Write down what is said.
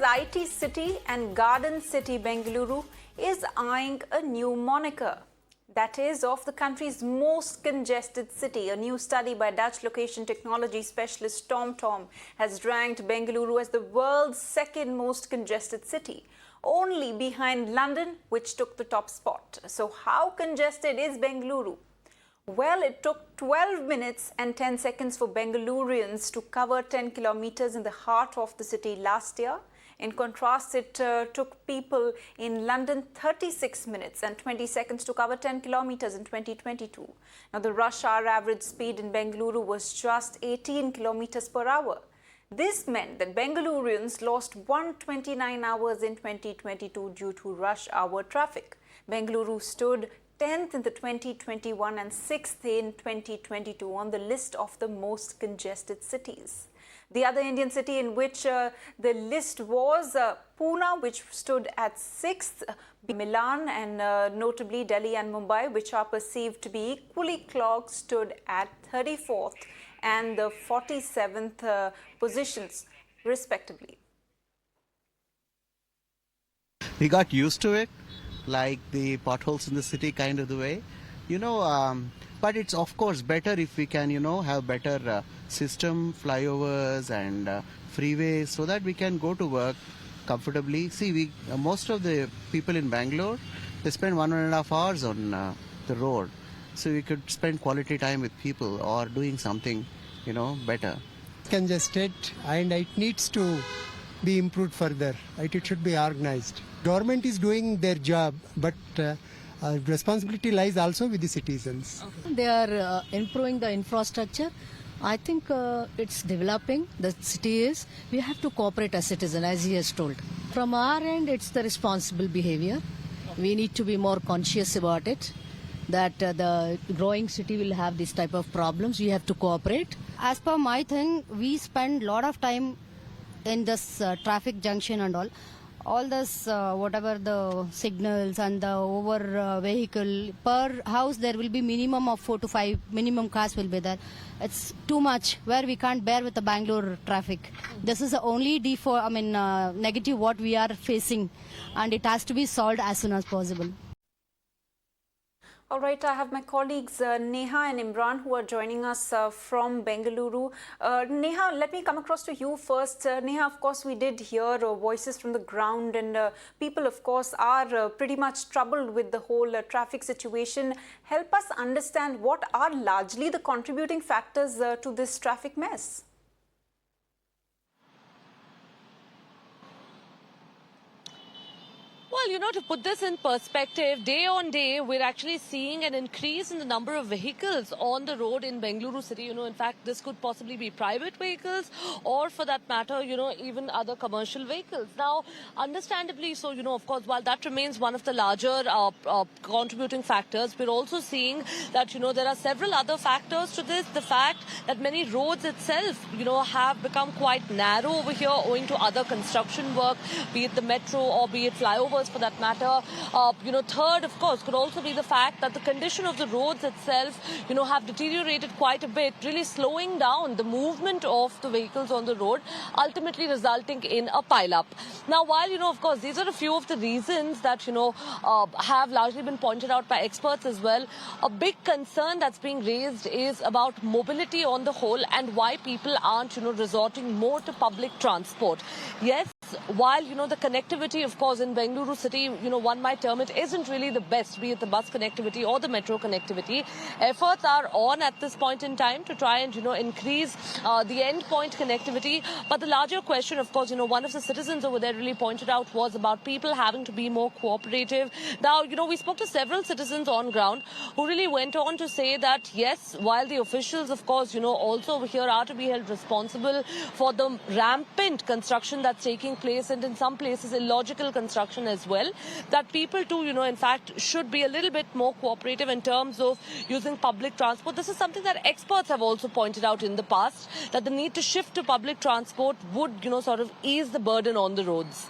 IT city and garden city Bengaluru is eyeing a new moniker. That is of the country's most congested city. A new study by Dutch location technology specialist TomTom has ranked Bengaluru as the world's second most congested city, only behind London, which took the top spot. So how congested is Bengaluru? Well, it took 12 minutes and 10 seconds for Bengalurians to cover 10 kilometers in the heart of the city last year. In contrast, it took people in London 36 minutes and 20 seconds to cover 10 kilometers in 2022. Now, the rush hour average speed in Bengaluru was just 18 kilometers per hour. This meant that Bengalurians lost 129 hours in 2022 due to rush hour traffic. Bengaluru stood 10th in the 2021 and 6th in 2022 on the list of the most congested cities. The other Indian city in which the list was Pune, which stood at 6th, Milan and notably Delhi and Mumbai, which are perceived to be equally clogged, stood at 34th and the 47th positions, respectively. We got used to it, like the potholes in the city kind of the way, but it's of course better if we can, have better system, flyovers and freeways so that we can go to work comfortably. See, most of the people in Bangalore, they spend 1.5 hours on the road. So we could spend quality time with people or doing something, better. Congested and it needs to be improved further. It should be organized. Government is doing their job, but responsibility lies also with the citizens. They are improving the infrastructure. I think it's developing. The city is. We have to cooperate as citizens, as he has told. From our end, it's the responsible behavior. We need to be more conscious about it, that the growing city will have this type of problems. We have to cooperate. As per my thing, we spend a lot of time in this traffic junction and all this, whatever the signals and the over vehicle, per house there will be minimum of 4 to 5 minimum cars will be there. It's too much where we can't bear with the Bangalore traffic. This is the only negative what we are facing, and it has to be solved as soon as possible. All right, I have my colleagues Neha and Imran who are joining us from Bengaluru. Neha, let me come across to you first. Neha, of course, we did hear voices from the ground and people, of course, are pretty much troubled with the whole traffic situation. Help us understand what are largely the contributing factors to this traffic mess. Well, to put this in perspective, day on day, we're actually seeing an increase in the number of vehicles on the road in Bengaluru city. In fact, this could possibly be private vehicles or for that matter, even other commercial vehicles. Now, understandably so, of course, while that remains one of the larger contributing factors, we're also seeing that, there are several other factors to this. The fact that many roads itself, have become quite narrow over here owing to other construction work, be it the metro or be it flyovers for that matter. Third, of course, could also be the fact that the condition of the roads itself, have deteriorated quite a bit, really slowing down the movement of the vehicles on the road, ultimately resulting in a pile-up. Now, while, of course, these are a few of the reasons that, have largely been pointed out by experts as well, a big concern that's being raised is about mobility on the whole and why people aren't, resorting more to public transport. Yes, while, the connectivity, of course, in Bengaluru city, one might term it, isn't really the best, be it the bus connectivity or the metro connectivity. Efforts are on at this point in time to try and, increase the endpoint connectivity. But the larger question, of course, one of the citizens over there really pointed out was about people having to be more cooperative. Now, we spoke to several citizens on ground who really went on to say that, yes, while the officials, of course, also over here are to be held responsible for the rampant construction that's taking place and in some places illogical construction as well, that people too, in fact, should be a little bit more cooperative in terms of using public transport. This is something that experts have also pointed out in the past, that the need to shift to public transport would, sort of ease the burden on the roads.